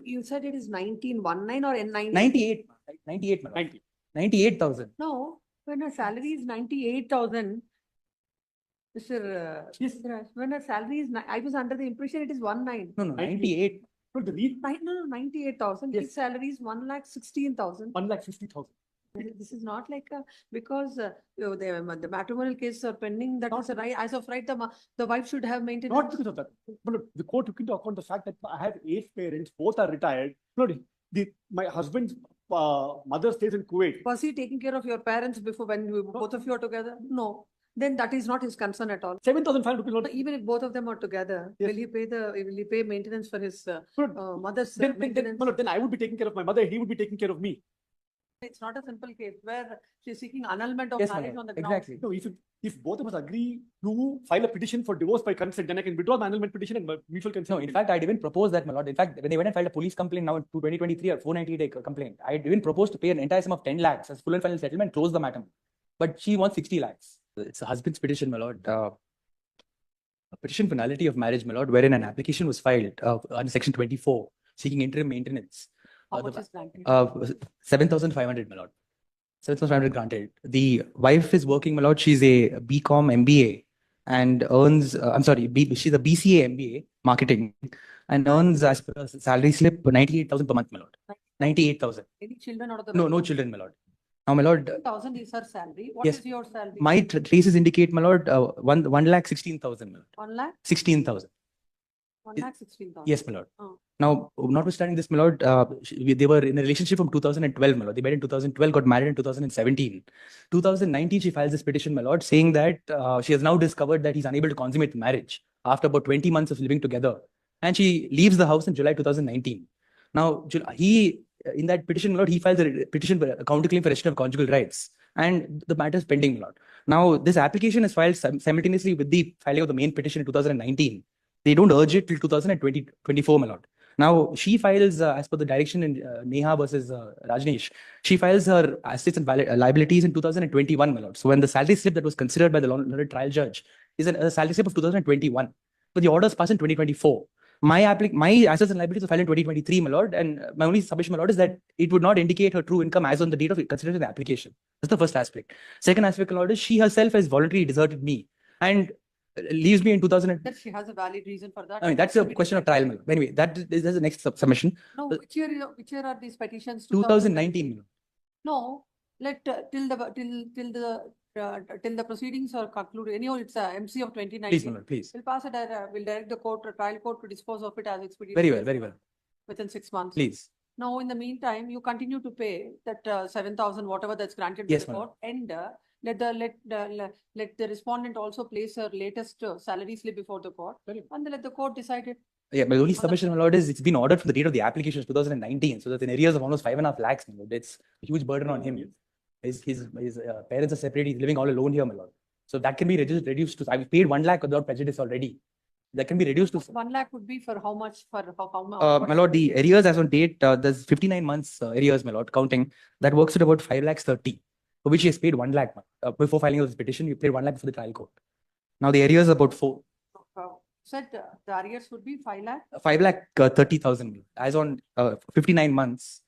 you said it is 1919 or N9? 98. 98, my lord. 98,000. No, when her salary is 98,000, Mr. Yes. Raj, when her salary is, I was under the impression it is 19. No, 98. No, the reason No, 98,000. Yes. His salary is 1,16,000. 1,50,000. This is not like because the matrimonial cases are pending. That is right. As of right, the wife should have maintained. Not because of that. But look, the court took into account the fact that I have 8 parents, both are retired. No, my husband's mother stays in Kuwait. Was he taking care of your parents before when both of you are together? No. Then that is not his concern at all. 7,500 rupees. So even if both of them are together, Yes. will he pay maintenance for his mother's maintenance? Then I would be taking care of my mother. He would be taking care of me. It's not a simple case where she's seeking annulment of Yes, marriage madam. on the ground. Exactly. No, if both of us agree to file a petition for divorce by consent, then I can withdraw my annulment petition and mutual consent. No, in fact, I'd even proposed that, my lord. In fact, when they went and filed a police complaint now in 2023 or 498 complaint, I'd even proposed to pay an entire sum of 10 lakhs as full and final settlement, close the matter. But she wants 60 lakhs. It's a husband's petition, my lord. A petition for nullity of marriage, my lord, wherein an application was filed under section 24, seeking interim maintenance. How much is granted? 7,500, my lord. 7,500 granted. The wife is working, my lord. She's a BCom MBA and earns, she's a BCA MBA marketing and earns as per her salary slip 98,000 per month, my lord. 98,000. Any children out of the No children, my lord. Now, my lord, 1,000 is her salary. What yes. is your salary? my traces indicate, my lord, 1,16,000, my lord. 1 lakh? 16,000. 1,16,000. Yes, my lord. Oh. Now, notwithstanding this, my lord, they were in a relationship from 2012, my lord. They met in 2012, got married in 2017. 2019, she files this petition, my lord, saying that she has now discovered that he's unable to consummate the marriage after about 20 months of living together. And she leaves the house in July 2019. Now, in that petition, my lord, he files a petition for a counterclaim for restriction of conjugal rights. And the matter is pending, my lord. Now, this application is filed simultaneously with the filing of the main petition in 2019. They don't urge it till 2024, my lord. Now, she files, as per the direction in Neha versus Rajneesh, she files her assets and liabilities in 2021, my lord. So, when the salary slip that was considered by the learned trial judge is a salary slip of 2021, but the orders passed in 2024. My assets and liabilities were filed in 2023, my lord, and my only submission, my lord, is that it would not indicate her true income as on the date of consideration of the application. That's the first aspect. Second aspect, my lord, is she herself has voluntarily deserted me and leaves me in 2000. That she has a valid reason for that. I mean, that's a question of trial, my lord. Anyway, that's the next submission. No, which year are these petitions? 2019, my lord. No, till the proceedings are concluded. Anyhow, it's a MC of 2019. Please, my lord, please. We'll pass it. We'll direct the trial court to dispose of it as expeditious. Very well. Within 6 months. Please. Now, in the meantime, you continue to pay that 7,000, whatever that's granted Yes, by the court, and let the respondent also place her latest salary slip before the court, and then let the court decide it. Yeah, my only submission, my lord, is it's been ordered from the date of the application, 2019. So that's in arrears of almost 5.5 lakhs, my lord. It's a huge burden on him. His parents are separated. He's living all alone here, my lord. So that can be reduced to. I've paid 1 lakh without prejudice already. That can be reduced to. 1 lakh would be for how much? For how much? My lord, the arrears as on date, there's 59 months arrears, my lord, counting. That works at about 5 lakhs 30, for which he has paid 1 lakh. Before filing of this petition, you paid 1 lakh before the trial court. Now the arrears are about 4. Said the arrears would be 5 lakh? 5 lakh 30,000 as on 59 months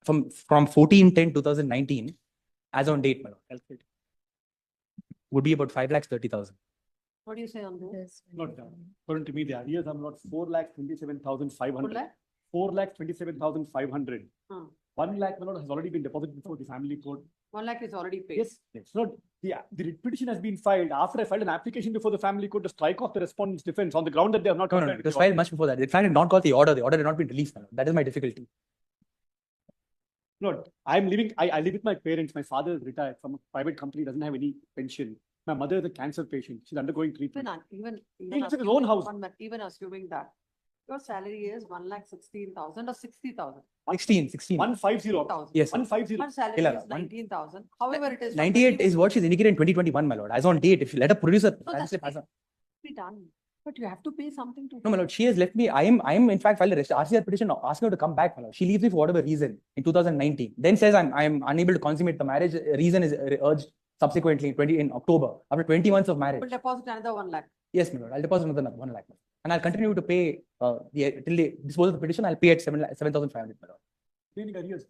from 14/10/2019 as on date, my lord. Would be about 5 lakhs 30,000. What do you say on this? Not done. According to me, the arrears are not 4,27,500. 4,27,500. 1 lakh, my lord, has already been deposited before the family court. 1 lakh is already paid. Yes. Lord, the petition has been filed after I filed an application before the family court to strike off the respondent's defense on the ground that they have not. No, it was filed much before that. In fact, it not got the order. The order had not been released, my lord. That is my difficulty. Lord, I live with my parents. My father is retired from a private company, doesn't have any pension. My mother is a cancer patient. She's undergoing treatment. Even It's his own house. Even assuming that your salary is 1,16,000 or 60,000. 16. 150. Yes. 150. Her salary is 19,000. However, it is 98 is what she's indicated in 2021, my lord. As on date, if you let her produce a be done. But you have to pay something to. No, my lord, she has left me. I am in fact filed a RCR petition asking her to come back, my lord. She leaves me for whatever reason in 2019. Then says I'm unable to consummate the marriage. Reason is urged subsequently in October after 20 months of marriage. Will deposit another 1 lakh. Yes, my lord. I'll deposit another 1 lakh. And I'll continue to pay till they dispose of the petition. I'll pay at 7,500. Remaining arrears.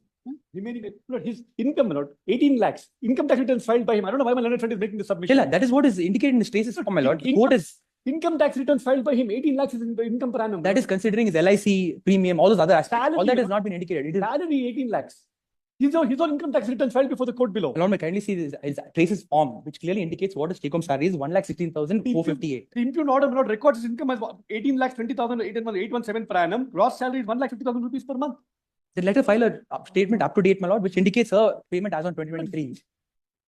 Remaining, his income, my lord, 18 lakhs. Income tax returns filed by him. I don't know why my learned friend is making the submission. Shila, that is what is indicated in the traces form, my lord. The court is. Income tax returns filed by him, 18 lakhs is in the income per annum. That is considering his LIC premium, all those other aspects. Salary, all that has not been indicated. It is. Salary 18 lakhs. His own income tax returns filed before the court below. Allow me kindly see his traces form, which clearly indicates what his take-home salary is: 1,16,458. The impugned order, my lord, records his income as 18 lakhs 20,817 per annum. Gross salary is 1,50,000 rupees per month. The letter file a statement up to date, my lord, which indicates her payment as on 2023.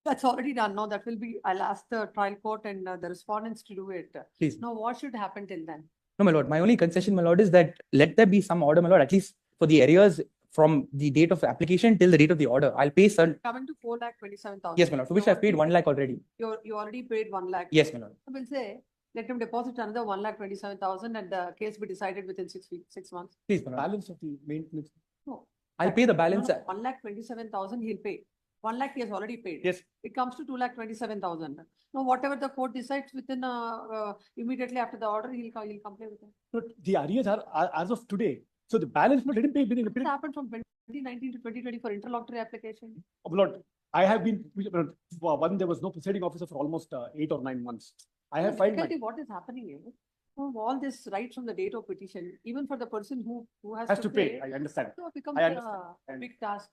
That's already done. No, that will be, I'll ask the trial court and the respondents to do it. Please. Now, what should happen till then? No, my lord. My only concession, my lord, is that let there be some order, my lord, at least for the arrears from the date of application till the date of the order. I'll pay some. Coming to 4,27,000. Yes, my lord. For which I've paid 1 lakh already. You already paid 1 lakh. Yes, my lord. I will say, let him deposit another 1,27,000 and the case be decided within 6 months. Please, my lord. Balance of the maintenance. No. I'll pay the balance. 1,27,000 he'll pay. 1 lakh he has already paid. Yes. It comes to 2,27,000. Now, whatever the court decides within immediately after the order, he'll comply with it. But the arrears are as of today. So the balance, let him pay within the It period. happened from 2019 to 2020 for interlocutory application. Lord, I have been, one, there was no presiding officer for almost 8 or 9 months. I have filed my. What is happening is, all this right from the date of petition, even for the person who has To pay. I understand. so it becomes I understand. a big task.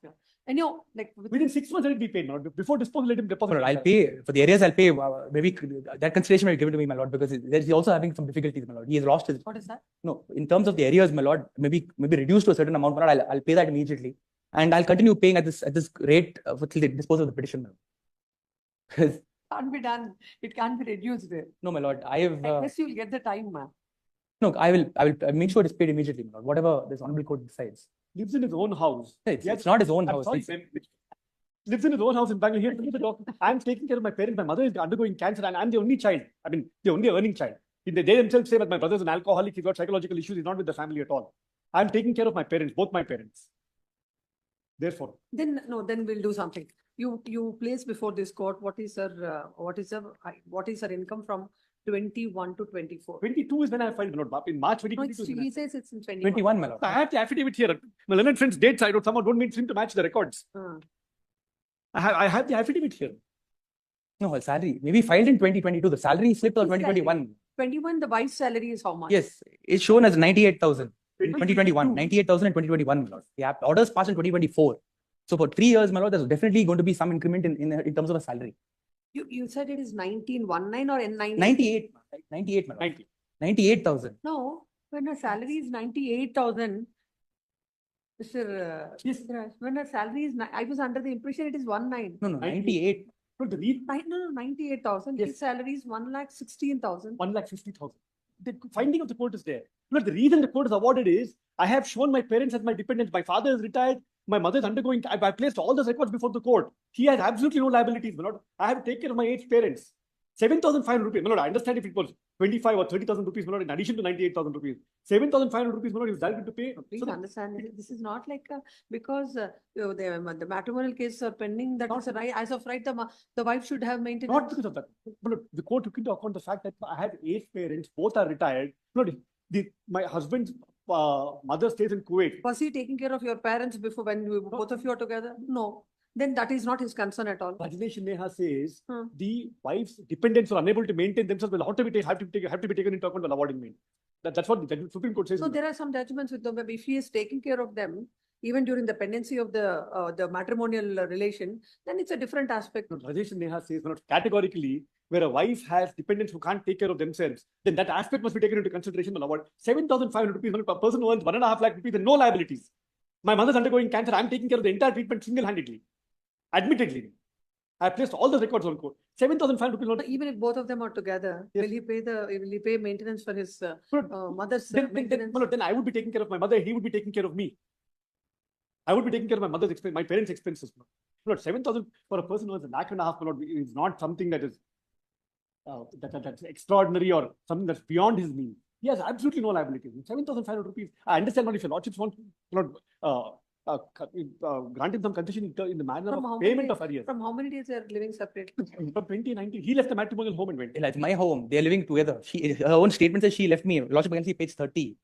And you know, like Within 6 months, let it be paid. Now, before disposal, let him deposit. My lord, I'll pay for the arrears. I'll pay maybe that consideration will give it to me, my lord, because he's also having some difficulties, my lord. He has lost his. What is that? No, in terms of the arrears, my lord, maybe reduced to a certain amount, my lord. I'll pay that immediately, and I'll continue paying at this rate till the disposal of the petition. Because Can't be done. It can't be reduced there. no, my lord, I have. Unless you'll get the time, man. No, I will make sure it's paid immediately, my lord. Whatever this honorable court decides. Lives in his own house. It's not his own I'm house. sorry, lives in his own house in Bangalore. Here, the doctor. I'm taking care of my parents. My mother is undergoing cancer, and I'm the only child. I mean, the only earning child. They themselves say that my brother's an alcoholic. He's got psychological issues. He's not with the family at all. I'm taking care of my parents, both my parents. Therefore, Then we'll do something. You place before this court what is her income from 21 to 24. 22 is when I filed the note. In March No, 2022. he says it's in 21, my lord. I have the affidavit here. My learned friend's dates, I don't somehow don't seem to match the records. I have the affidavit here. No, her salary maybe filed in 2022. The salary slip of His salary. 2021. 21, the wife's salary is how much? Yes, it's shown as 98,000. 2021, 2022. 98,000 in 2021, my lord. Yeah, orders passed in 2024. So for 3 years, my lord, there's definitely going to be some increment in terms of a salary. You said it is 1919 or N9? 98, 98, my lord. 90. 98,000. No, when her salary is 98,000, Mr. Yes. When her salary is, I was under the impression it is 19. No, 98. No, the read No, 98,000. Yes. His salary is 1,16,000. 1,50,000. The finding of the court is there. But the reason the court is awarded is I have shown my parents as my dependents. My father is retired. My mother is undergoing. I placed all those records before the court. He has absolutely no liabilities, my lord. I have to take care of my aged parents. 7,500 rupees, my lord. I understand if it was 25 or 30,000 rupees, my lord, in addition to 98,000 rupees. 7,500 rupees, my lord, he was directed to pay. Please So that- understand, this is not like because the matrimonial cases are pending. That is a right. As of right, the wife should have maintenance. Not because of that. But look, the court took into account the fact that I have 8 parents, both are retired. Look, my husband's mother stays in Kuwait. Was he taking care of your parents before when both of you are together? No. Then that is not his concern at all. Rajneesh Neha says Hmm. the wife's dependents are unable to maintain themselves will have to be taken into account while awarding main. That's what the Supreme Court says. So there are some judgments with them. If he is taking care of them, even during the pendency of the matrimonial relation, then it's a different aspect. No, Rajesh Neha says categorically, where a wife has dependents who can't take care of themselves, then that aspect must be taken into consideration. Will award 7,500 rupees per person who earns 1.5 lakh rupees and no liabilities. My mother's undergoing cancer. I'm taking care of the entire treatment single-handedly. Admittedly, I placed all the records on court. 7,500 rupees. So even if both of them are together, Yes. will he pay maintenance for his mother's Then I would be taking care of my mother. He would be taking care of me. I would be taking care of my mother's expense, my parents' expenses. Lord, 7,000 for a person who has 1.5 lakh, Lord, is not something that is that's extraordinary or something that's beyond his means. He has absolutely no liabilities. 7,500 rupees. I understand, Lord, if your lordships want, Lord, grant him some concession in the manner From of how payment many- of arrears. From how many days they are living separately? From 2019, he left the matrimonial home and went. It's my home. They're living together. Her own statement says she left me. Lordship against page 30.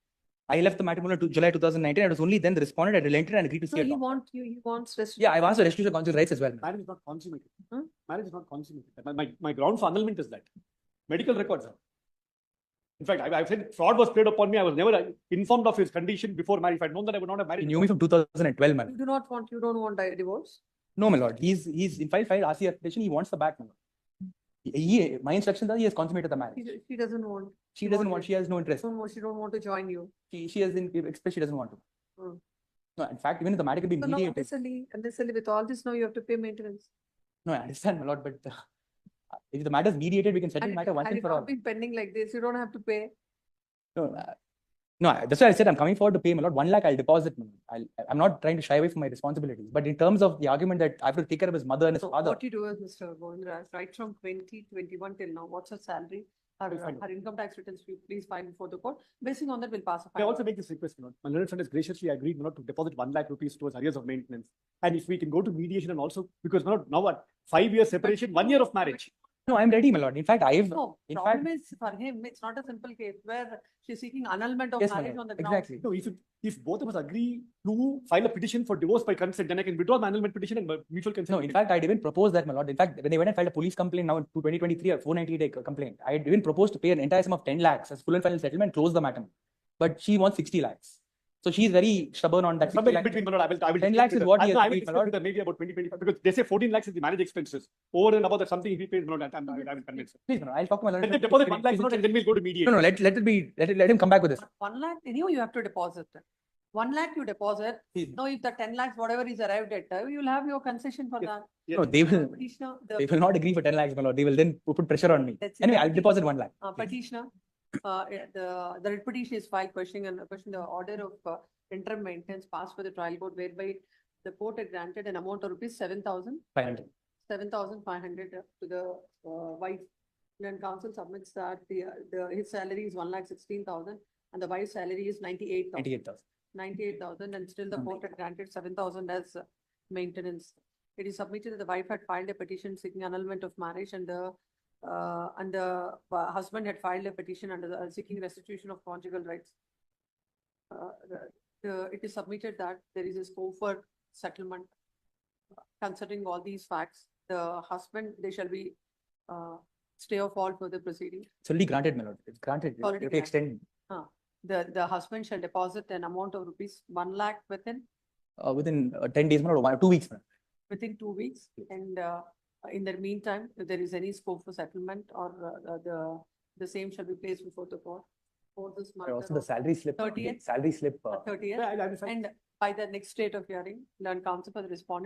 I left the matrimonial to July 2019. It was only then the respondent had relented and agreed to see No, a doctor. he wants restitution. Yeah, I've asked for restitution of conjugal rights as well. Marriage is not consummated. Hmm? Marriage is not consummated. My ground for annulment is that. Medical records are. In fact, I've said fraud was played upon me. I was never informed of his condition before marriage. If I'd known that, I would not have married. He knew me from 2012, man. You don't want a divorce? No, my lord. He's in filed RC application. He wants the back, my lord. My instructions are he has consummated the marriage. She doesn't want. She doesn't want. She has no interest. She don't want to join you. She has expressed she doesn't want to. Hmm. No, in fact, even if the matter can be So now mediated. unnecessarily with all this, now you have to pay maintenance. No, I understand, my lord, but if the matter is mediated, we can settle the matter once and for all. Been pending like this, you don't have to pay. No, that's why I said I'm coming forward to pay, my lord. 1 lakh I'll deposit. I'm not trying to shy away from my responsibilities. But in terms of the argument that I have to take care of his mother and his So father. what you do is, Mr. Govindra, right from 2021 till now, what's her salary? Her income tax returns, please file before the court. Basing on that, we'll pass a I fine. also make this request, my lord. My learned friend has graciously agreed not to deposit 1 lakh rupees towards arrears of maintenance. And if we can go to mediation and also, because now what, 5 years separation, 1 year of marriage. No, I'm ready, my lord. In fact, No, in problem fact, is for him, it's not a simple case where she's seeking annulment of yes, my marriage lord. on the grounds. Exactly. No, if both of us agree to file a petition for divorce by consent, then I can withdraw my annulment petition and mutual consent. No, in fact, I'd even proposed that, my lord. In fact, when they went and filed a police complaint now in 2023 or 498 complaint, I'd even proposed to pay an entire sum of 10 lakhs as full and final settlement, close the matter. But she wants 60 lakhs. So she's very stubborn on that. Somewhere in between, my lord, I will 10 lakhs is what he has I will paid, my discuss lord. with her maybe about 2025 because they say 14 lakhs is the marriage expenses. Over and above that, something if he pays, my lord, I will convince her. Please, my lord, I'll talk to my lord. Let them deposit 1 lakh, my lord, and then we'll go to mediation. No, let him come back with this. 1 lakh, you have to deposit. 1 lakh you deposit. Please. Now, if the 10 lakhs, whatever is arrived at, you will have your concession for Yes. that. Yes. No, they will. Petitioner, They will not agree for 10 lakhs, my lord. They will then put pressure on me. That's it. Anyway, I'll deposit 1 lakh. Petitioner, the writ petition is filed questioning the order of interim maintenance passed by the trial court whereby the court had granted an amount of rupees 500. 7,500 to the wife. Then counsel submits that his salary is 1,16,000 and the wife's salary is 98,000. 98,000. 98,000 and still the court had granted 7,000 as maintenance. It is submitted that the wife had filed a petition seeking annulment of marriage and the husband had filed a petition under the seeking restitution of conjugal rights. It is submitted that there is a scope for settlement. Considering all these facts, the husband, they shall be stay of all further proceeding. It's already granted, my lord. It's granted. You Already have to extend The husband shall deposit an amount of rupees 1 lakh within 10 days, my lord, or 2 weeks, my lord. within 2 weeks. And in the meantime, if there is any scope for settlement or the same shall be placed before the court for this matter. Also, the salary slip. 30th. Salary slip. 30th. Yeah, I will find. And by the next date of hearing, learn counsel for the respondent